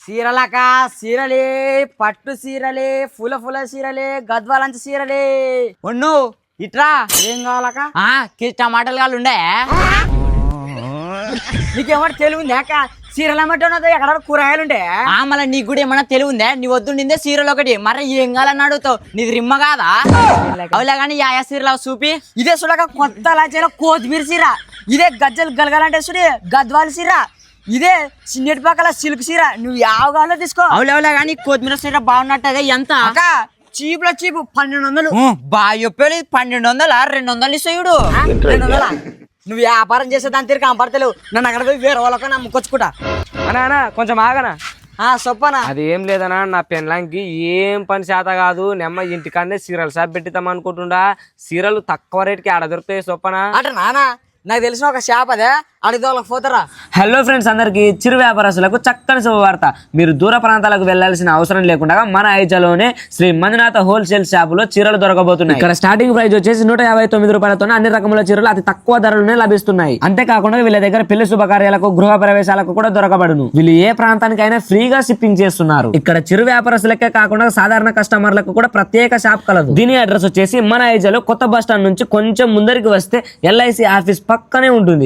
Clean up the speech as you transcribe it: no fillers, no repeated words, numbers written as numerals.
సీరలక సీరలే పట్టు సీరలే ఫుల సీరలే గద్వాలంచ సీరలే ఒన్ను ఇట్రా ఏం కావాలక టమాటాలు కాళ్ళు ఉండే నీకేమన్నా తెలివి అక్క సీరలు అమ్మటో ఎక్కడ కూరగాయలు ఉండే మళ్ళీ నీకు కూడా ఏమన్నా తెలివి ఉందే నీ వద్దు నిందే సీరలు ఒకటి మరి ఏం కావాలని అడుగుతావు నీది రిమ్మ కాదా అవులే కానీ యా సీరలు చూపి ఇదే చూడక కొత్త లాంచీలో కొత్తిమీర సీర ఇదే గజ్జలు గలగాలంటే చూడు గద్వాల సీర ఇదే చిన్నటి పక్కల సిల్క్ సీర నువ్వు యావ కావాలో తీసుకో అవులే కానీ కొత్తిమీర సీర బాగున్నట్టు అదే ఎంత అక్క చీపులో చీపు 1200 బాగా చెప్పేది 1200 200 ఇస్తాడు 200 నువ్వు వ్యాపారం చేసే దాని తీరు కనపడతలేవు నన్ను అక్కడ పోయి వేరే వాళ్ళకో నమ్ముకొచ్చుకుంటా అనా కొంచెం ఆగనా సొప్పనా అది ఏం లేదనా నా పెళ్ళాంకి ఏం పని చేత కాదు నెమ్మ ఇంటికాన్నే సీరియల్ షాప్ పెట్టిద్దాం అనుకుంటుండా సీరియల్ తక్కువ రేటుకి ఆడ దొరుకుతాయి సొప్పనా అంటే నానా నాకు తెలిసిన ఒక షాప్ అదే అడిగితే వాళ్ళకి పోతారా. హలో ఫ్రెండ్స్, అందరికి చిరు వ్యాపారస్తులకు చక్కని శుభవార్త. మీరు దూర ప్రాంతాలకు వెళ్లాల్సిన అవసరం లేకుండా మన ఐజాలోనే శ్రీ మంజునాథ హోల్సేల్ షాపులో చీరలు దొరకబోతున్నాయి. ఇక్కడ స్టార్టింగ్ ప్రైస్ వచ్చేసి 159 రూపాయలతో అన్ని రకముల చీరలు అతి తక్కువ ధరలోనే లభిస్తున్నాయి. అంతేకాకుండా వీళ్ళ దగ్గర పెళ్లి శుభకార్యాలకు గృహ ప్రవేశాలకు కూడా దొరకబడును. వీళ్ళు ఏ ప్రాంతానికైనా ఫ్రీగా షిప్పింగ్ చేస్తున్నారు. ఇక్కడ చిరు వ్యాపారస్తులకే కాకుండా సాధారణ కస్టమర్లకు కూడా ప్రత్యేక షాప్ కలదు. దీని అడ్రస్ వచ్చేసి మన ఐజాలో కొత్త బస్ స్టాండ్ నుంచి కొంచెం ముందరికి వస్తే LIC ఆఫీస్ పక్కనే ఉంటుంది.